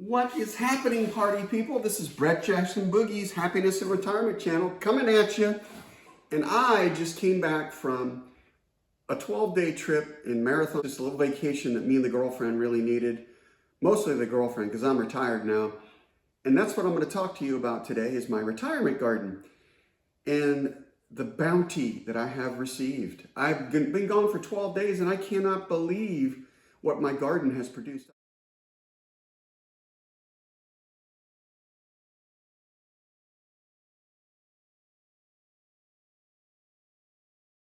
What is happening, party people? This is Brett Jackson Boogie's Happiness and Retirement channel coming at you. And I just came back from a 12-day trip in Marathon, just a little vacation that me and the girlfriend really needed. Mostly the girlfriend, because I'm retired now. And that's what I'm going to talk to you about today is my retirement garden and the bounty that I have received. I've been gone for 12 days and I cannot believe what my garden has produced.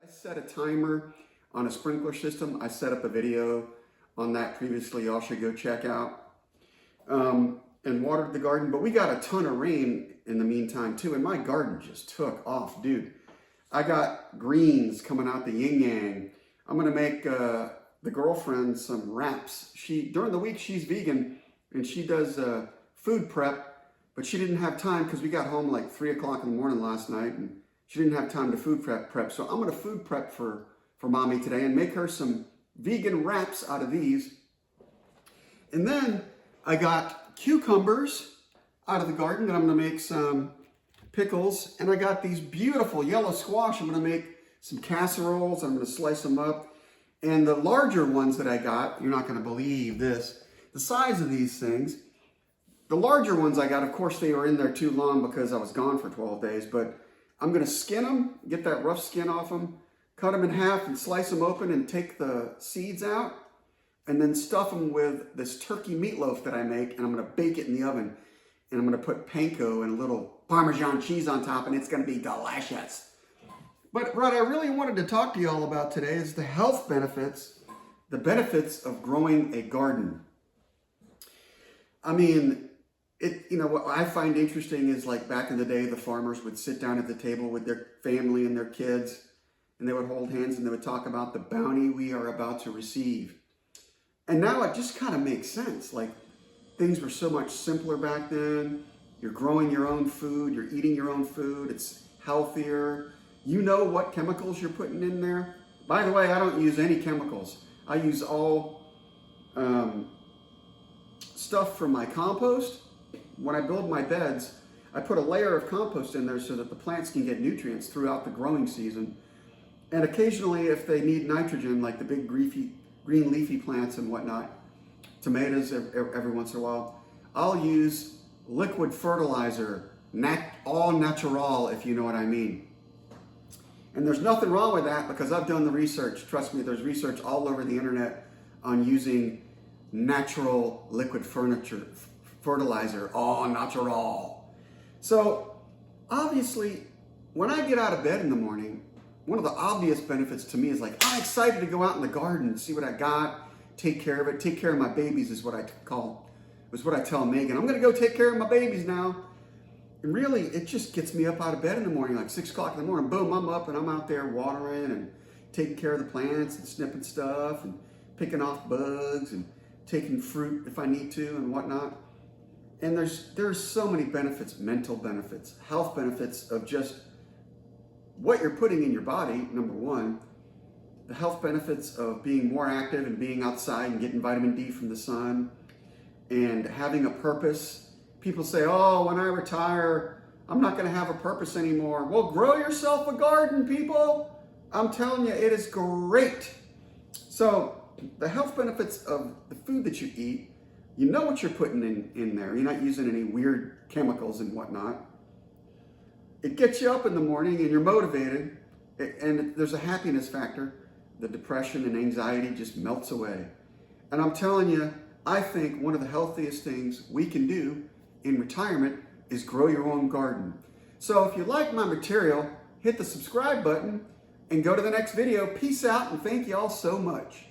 I set a timer on a sprinkler system. I set up a video on that previously. Y'all should go check out. And watered the garden. But we got a ton of rain in the meantime too. And my garden just took off, dude. I got greens coming out the yin yang. I'm going to make the girlfriend some wraps. During the week, she's vegan and she does food prep. But she didn't have time because we got home like 3 o'clock in the morning last night. And she didn't have time to food prep. So I'm going to food prep for mommy today and make her some vegan wraps out of these. And then I got cucumbers out of the garden that I'm going to make some pickles. And I got these beautiful yellow squash. I'm going to make some casseroles. I'm going to slice them up. And the larger ones that I got, you're not going to believe this, the size of these things. The larger ones I got, of course, they were in there too long because I was gone for 12 days. But I'm going to skin them, get that rough skin off them, cut them in half and slice them open and take the seeds out. And then stuff them with this turkey meatloaf that I make, and I'm going to bake it in the oven. And I'm going to put panko and a little Parmesan cheese on top, and it's going to be delicious. But what I really wanted to talk to you all about today is the health benefits, the benefits of growing a garden. I mean, what I find interesting is like back in the day, the farmers would sit down at the table with their family and their kids, and they would hold hands and they would talk about the bounty we are about to receive. And now it just kind of makes sense. Like things were so much simpler back then. You're growing your own food. You're eating your own food. It's healthier. You know what chemicals you're putting in there. By the way, I don't use any chemicals. I use all stuff from my compost. When I build my beds, I put a layer of compost in there so that the plants can get nutrients throughout the growing season. And occasionally, if they need nitrogen, like the big green leafy plants and whatnot, tomatoes every once in a while, I'll use liquid fertilizer, all natural, if you know what I mean. And there's nothing wrong with that because I've done the research. Trust me, there's research all over the internet on using natural liquid fertilizer, all natural. So obviously, when I get out of bed in the morning, one of the obvious benefits to me is like, I'm excited to go out in the garden and see what I got, take care of it, take care of my babies is what I tell Megan. I'm going to go take care of my babies now. And really, it just gets me up out of bed in the morning, like 6 o'clock in the morning. Boom, I'm up and I'm out there watering and taking care of the plants and snipping stuff and picking off bugs and taking fruit if I need to and whatnot. And there's so many benefits, mental benefits, health benefits of just what you're putting in your body, number one, the health benefits of being more active and being outside and getting vitamin D from the sun and having a purpose. People say, oh, when I retire, I'm not going to have a purpose anymore. Well, grow yourself a garden, people. I'm telling you, it is great. So the health benefits of the food that you eat, you know what you're putting in there. You're not using any weird chemicals and whatnot. It gets you up in the morning and you're motivated, and there's a happiness factor. The depression and anxiety just melts away. And I'm telling you, I think one of the healthiest things we can do in retirement is grow your own garden. So if you like my material, hit the subscribe button and go to the next video. Peace out and thank you all so much.